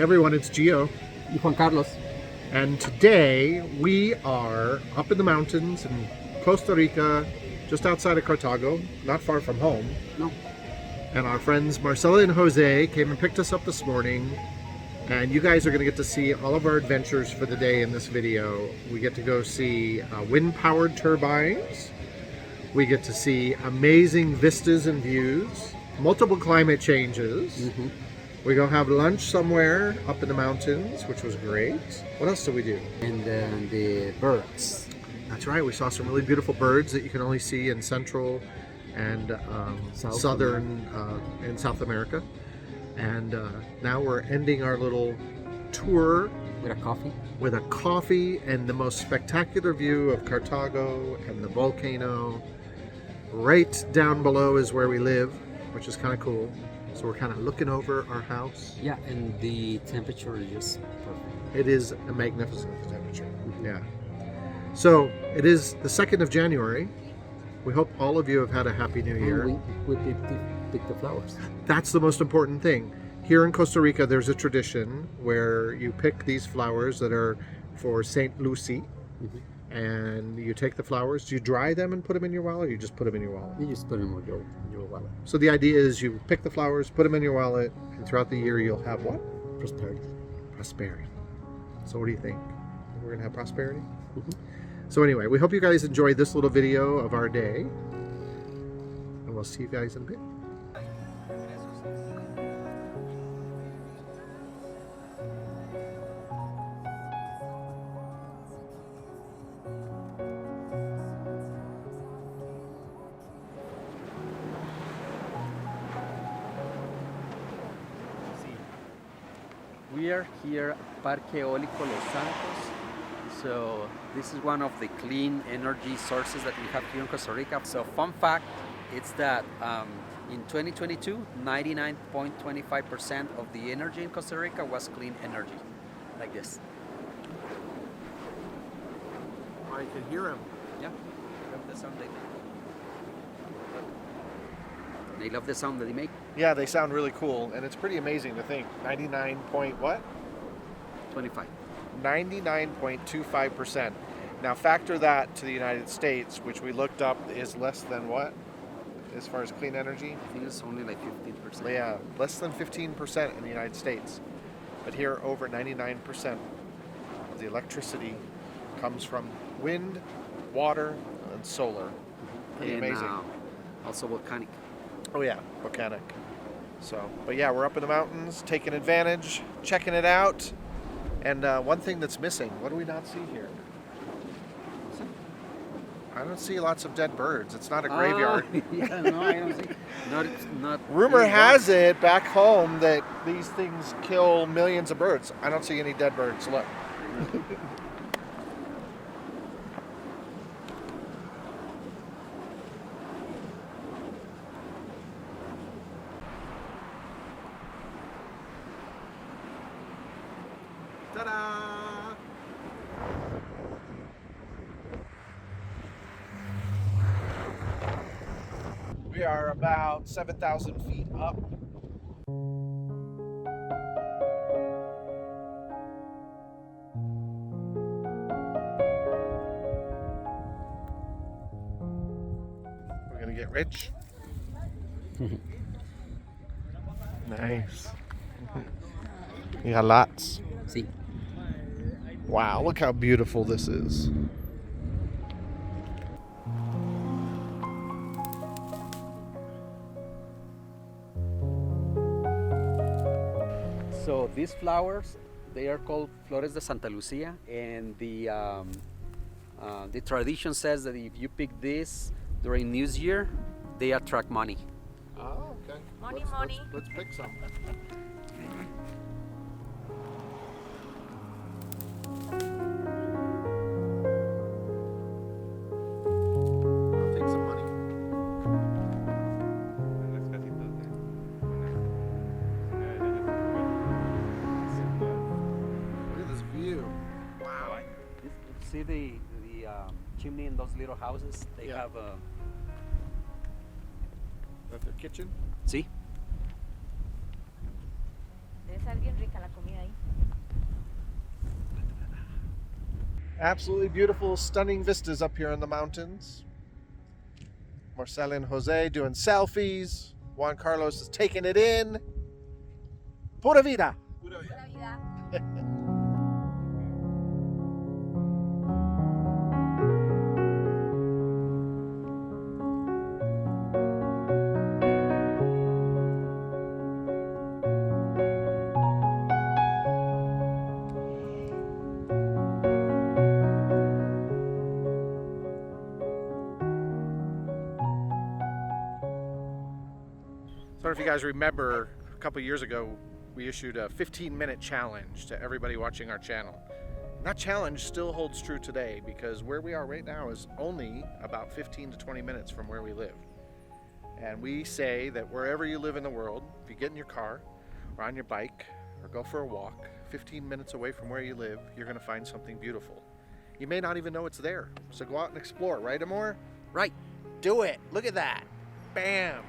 Everyone, it's Gio. Y Juan Carlos. And today we are up in the mountains in Costa Rica, just outside of Cartago, not far from home. No. And our friends Marcela and Jose came and picked us up this morning. And you guys are going to get to see all of our adventures for the day in this video. We get to go see wind-powered turbines. We get to see amazing vistas and views, multiple climate changes. Mm-hmm. We go have lunch somewhere up in the mountains, which was great. What else did we do? And then the birds. That's right. We saw some really beautiful birds that you can only see in Central and Southern and South America. And now we're ending our little tour With a coffee. with a coffee and the most spectacular view of Cartago and the volcano. Right down below is where we live, which is kind of cool. So we're kind of looking over our house. Yeah, and the temperature is just perfect. It is a magnificent temperature. Yeah. So it is the 2nd of January. We hope all of you have had a happy new year. And we pick the flowers. That's the most important thing. Here in Costa Rica, there's a tradition where you pick these flowers that are for Saint Lucy. Mm-hmm. And you take the flowers. Do you dry them and put them in your wallet, or you just put them in your wallet? You just put them in your wallet. So the idea is you pick the flowers, put them in your wallet, and throughout the year you'll have what? Prosperity. Prosperity. So what do you think? We're gonna have prosperity? Mm-hmm. So anyway, we hope you guys enjoyed this little video of our day, and we'll see you guys in a bit. We are here at Parque Olico Los Santos. So this is one of the clean energy sources that we have here in Costa Rica. So fun fact, it's that in 2022, 99.25% of the energy in Costa Rica was clean energy, like this. I can hear him. Yeah, love the sound they love the sound that they make. Yeah, they sound really cool, and it's pretty amazing to think 99 point what? 25. 99.25%. Now factor that to the United States, which we looked up is less than what? As far as clean energy? I think it's only like 15%. Yeah, less than 15% in the United States. But here, over 99% of the electricity comes from wind, water, and solar. Pretty And, amazing. Also volcanic. Oh yeah, volcanic. So, but yeah, we're up in the mountains, taking advantage, checking it out. And one thing that's missing, what do we not see here? I don't see lots of dead birds. It's not a graveyard. Yeah, no, I don't see. Not. Rumor has it back home that these things kill millions of birds. I don't see any dead birds. Look. Ta-da! We are about 7,000 feet up. We're gonna get rich. Nice. You got lots. See. Wow, look how beautiful this is. So these flowers, they are called Flores de Santa Lucia, and the tradition says that if you pick this during New Year, they attract money. Oh, okay. Money. Let's pick some. I'll take some money. Look at this view. Wow. See the chimney in those little houses? They Yeah. have a... Is that their kitchen? See? Debe ser bien rica la comida ahí. Absolutely beautiful, stunning vistas up here in the mountains. Marcela and Jose doing selfies. Juan Carlos is taking it in. Pura vida. Pura vida. So if you guys remember, a couple years ago, we issued a 15-minute challenge to everybody watching our channel. And that challenge still holds true today because where we are right now is only about 15 to 20 minutes from where we live. And we say that wherever you live in the world, if you get in your car or on your bike or go for a walk, 15 minutes away from where you live, you're going to find something beautiful. You may not even know it's there. So go out and explore, right, Amor? Right. Do it. Look at that. Bam.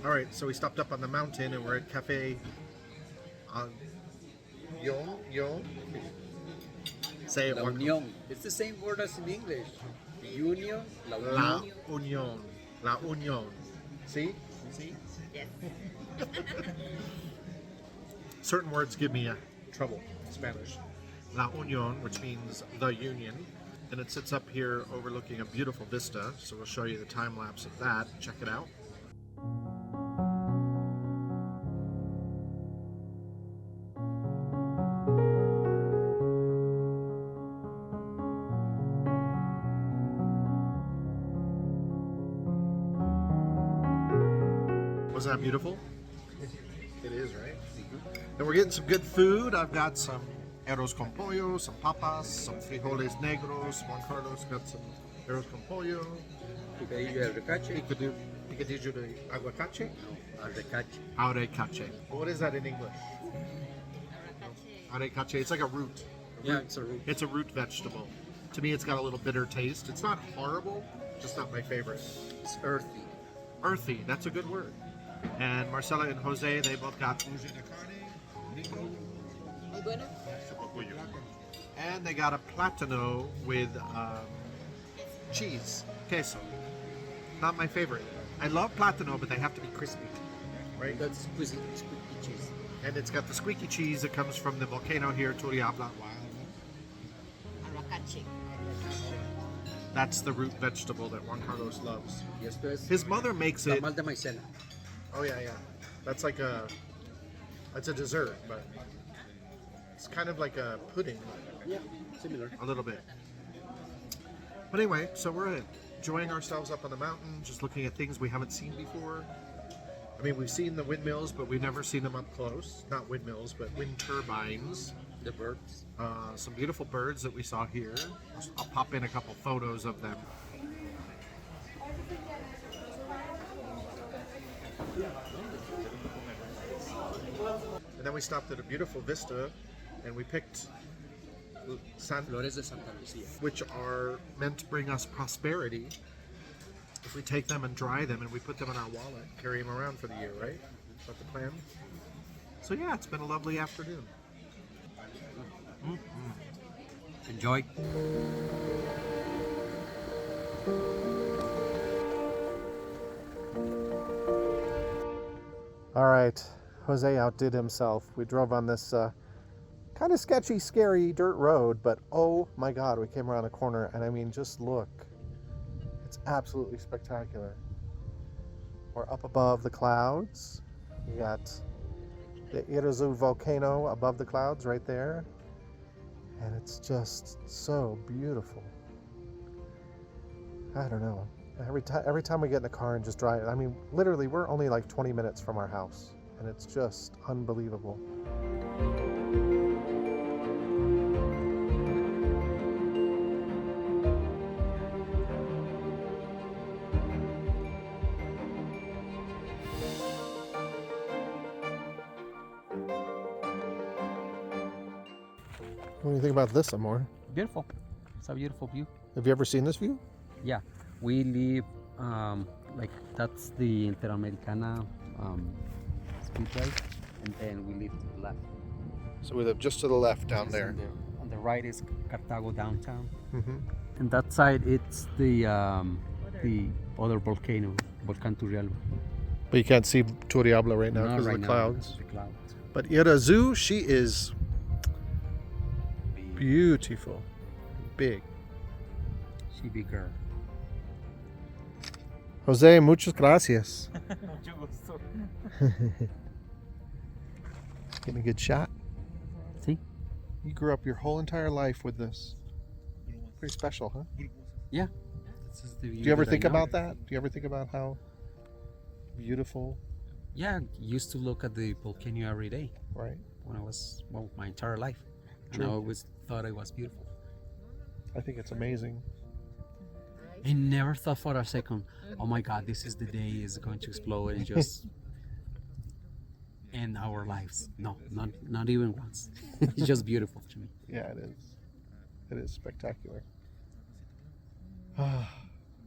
All right, so we stopped up on the mountain and we're at Cafe Yon. Say it La one. Unión. It's the same word as in English. Union, La La Unión. Unión. La Unión. See? See? Yes. Certain words give me trouble in Spanish. La Unión, which means the Union. And it sits up here overlooking a beautiful vista. So we'll show you the time lapse of that. Check it out. Was that beautiful? It is, right? And we're getting some good food. I've got some arroz con pollo, some papas, some frijoles negros. Juan Carlos got some arroz con pollo. Picadillo de recache. Picadillo de aguacate. Recache. Arecache. What is that in English? Arecache. It's like a root. Yeah, it's a root. It's a root vegetable. To me, it's got a little bitter taste. It's not horrible, just not my favorite. It's earthy. Earthy, that's a good word. And Marcela and Jose, they both got and they got a platano with cheese, queso. Not my favorite. I love platano, but they have to be crispy, right? That's squeaky cheese. And it's got the squeaky cheese that comes from the volcano here, Turiabla. That's the root vegetable that Juan Carlos loves. Y esto es His mother makes it. tamal de maicena. Oh yeah. That's like it's a dessert, but it's kind of like a pudding, Yeah, similar. a little bit. But anyway, so we're enjoying ourselves up on the mountain, just looking at things we haven't seen before. I mean, we've seen the windmills, but we've never seen them up close. Not windmills, but wind turbines. The birds. Some beautiful birds that we saw here. I'll pop in a couple photos of them. And then we stopped at a beautiful vista and we picked Flores de Santa Lucia. which are meant to bring us prosperity if we take them and dry them and we put them in our wallet, carry them around for the year, right? Is that the plan? So yeah, it's been a lovely afternoon. Enjoy. All right, Jose outdid himself. We drove on this kind of sketchy, scary dirt road, but oh my God, we came around a corner and I mean, just look. It's absolutely spectacular. We're up above the clouds. You got the Irazu Volcano above the clouds right there. And it's just so beautiful. I don't know. Every time we get in the car and just drive, I mean, literally, we're only like 20 minutes from our house, and it's just unbelievable. What do you think about this, Amor? Beautiful. It's a beautiful view. Have you ever seen this view? Yeah, we live like that's the Interamericana speedway, and then we live to the left. So we live just to the left down there. On the right is Cartago downtown, Mm-hmm. and that side it's the other volcano, Volcán Turrialba. But you can't see Turrialba right now Not because right of the now clouds. because of the clouds. But Irazu, she is beautiful, big. She big girl. Jose, muchas gracias. Mucho gusto. Getting a good shot. See? You grew up your whole entire life with this. Pretty special, huh? Yeah. This is the view Do you ever that I think know. about that? Do you ever think about how beautiful, Yeah, used to look at the volcano every day right? when I was, well, my entire life. And True. I always thought it was beautiful. I think it's amazing. I never thought for a second, oh my God, this is the day it's going to explode and just end our lives. No, not even once. It's just beautiful to me. Yeah, it is. It is spectacular.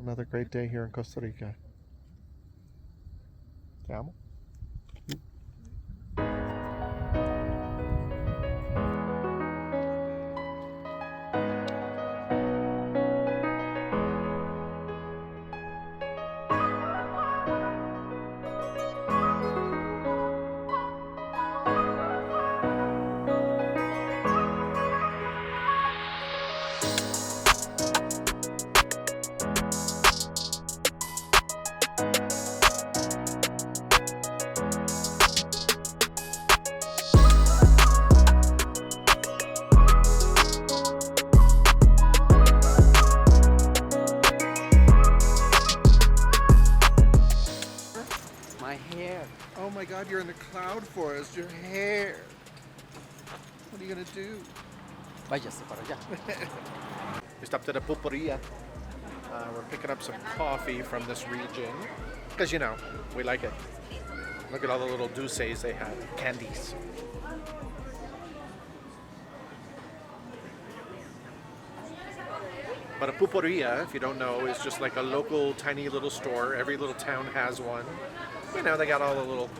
Another great day here in Costa Rica. Te amo. My hair. Oh my God, you're in the cloud forest. Your hair. What are you gonna do? Váyase para allá. We stopped at a pulperia. We're picking up some coffee from this region because you know we like it. Look at all the little dulces they have, candies. But a pulperia, if you don't know, is just like a local tiny little store. Every little town has one. You know, they got all the little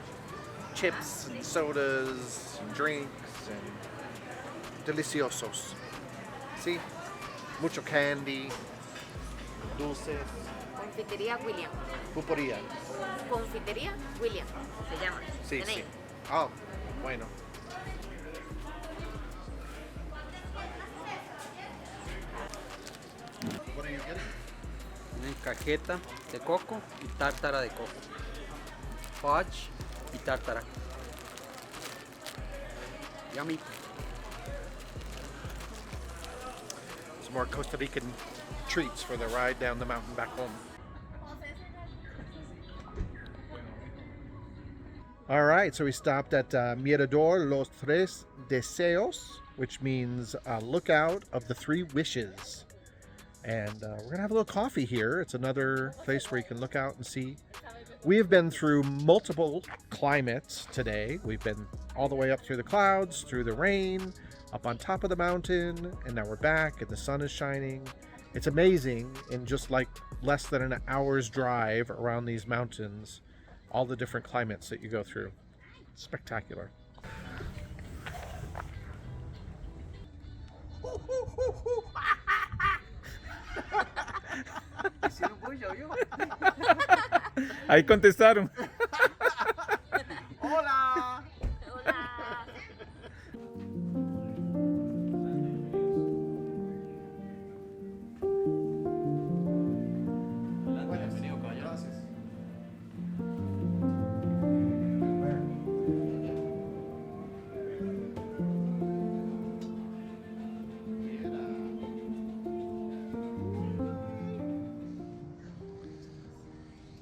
chips and sodas, and drinks, and deliciosos. See? Mucho candy, dulces. Confitería William. Pulperia. Confitería William. Se llama. Sí, The sí. name. Oh, bueno. What are you getting? Tienen cajeta de coco y tártara de coco. Fudge y tártara. Yummy. Some more Costa Rican treats for the ride down the mountain back home. All right, so we stopped at Mirador Los Tres Deseos, which means lookout of the three wishes. And we're gonna have a little coffee here. It's another place where you can look out and see. We have been through multiple climates today. We've been all the way up through the clouds, through the rain, up on top of the mountain, and now we're back and the sun is shining. It's amazing in just like less than an hour's drive around these mountains, all the different climates that you go through. Spectacular. Hicieron bulla, ¿oyó? Ahí contestaron. Hola. Hola. Bienvenido, caballero. Gracias.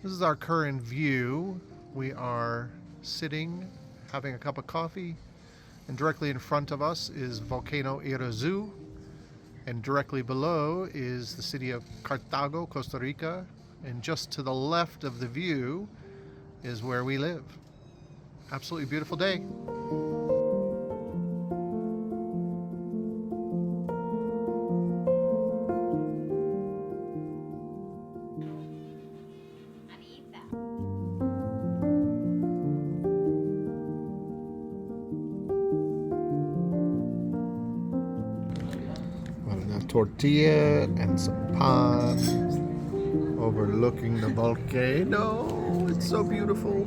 This is our current view. We are sitting, having a cup of coffee, and directly in front of us is volcano Irazu, and directly below is the city of Cartago, Costa Rica, and just to the left of the view is where we live. Absolutely beautiful day. Anita. Una tortilla and some pan overlooking the volcano. It's so beautiful.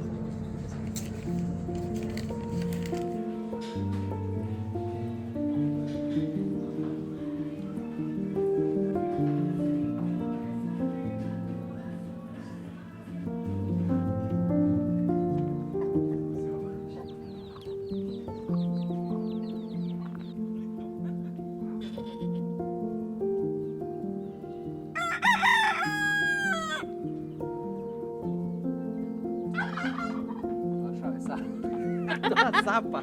Toda zapa.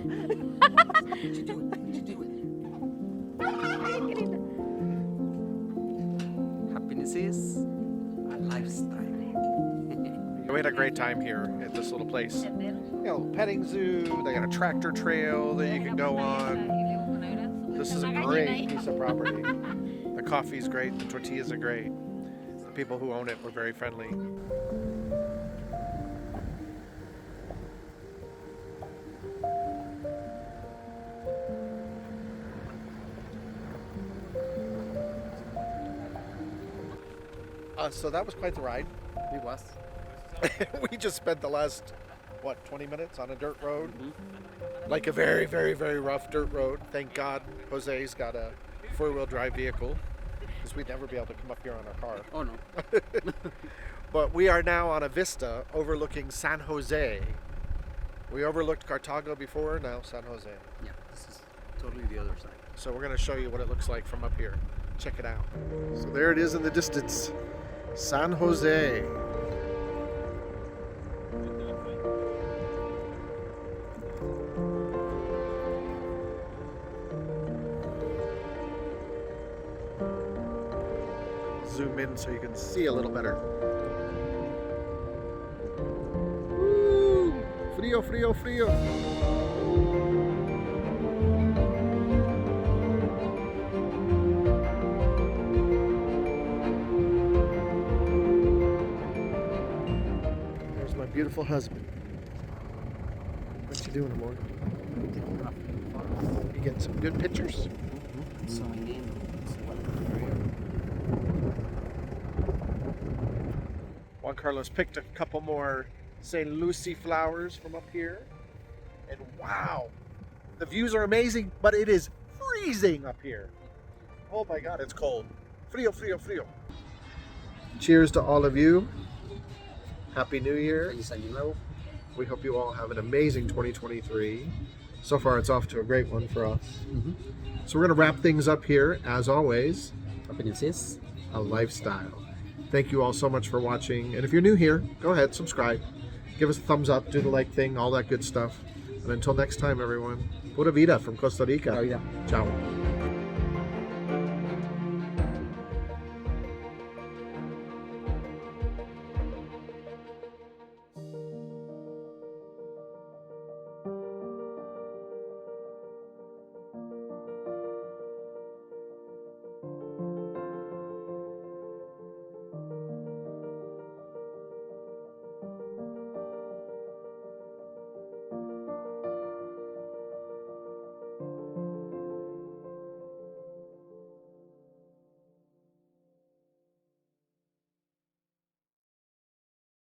Happiness is a lifestyle. We had a great time here at this little place. You know, petting zoo, they got a tractor trail that you can go on. This is a great piece of property. The coffee's great, the tortillas are great. The people who own it were very friendly. So that was quite the ride. It was. We just spent the last, 20 minutes on a dirt road? Like a very, very, very rough dirt road. Thank God Jose's got a four-wheel drive vehicle, because we'd never be able to come up here on our car. Oh no. But we are now on a vista overlooking San Jose. We overlooked Cartago before, now San Jose. Yeah, this is totally the other side. So we're going to show you what it looks like from up here. Check it out. So there it is in the distance. San Jose. Zoom in so you can see a little better. Woo! Frío, frío, frío. There's my beautiful husband. What you doing, amor? You getting some good pictures? Juan Carlos picked a couple more St. Lucie flowers from up here. And wow, the views are amazing, but it is freezing up here. Oh my God, it's cold. Frío, frío, frío. Cheers to all of you. Happy New Year. We hope you all have an amazing 2023. So far, it's off to a great one for us. So we're going to wrap things up here, as always. Happiness is A lifestyle. Thank you all so much for watching. And if you're new here, go ahead, subscribe. Give us a thumbs up, do the like thing, all that good stuff. And until nech time, everyone, pura vida from Costa Rica. Pura vida. Ciao.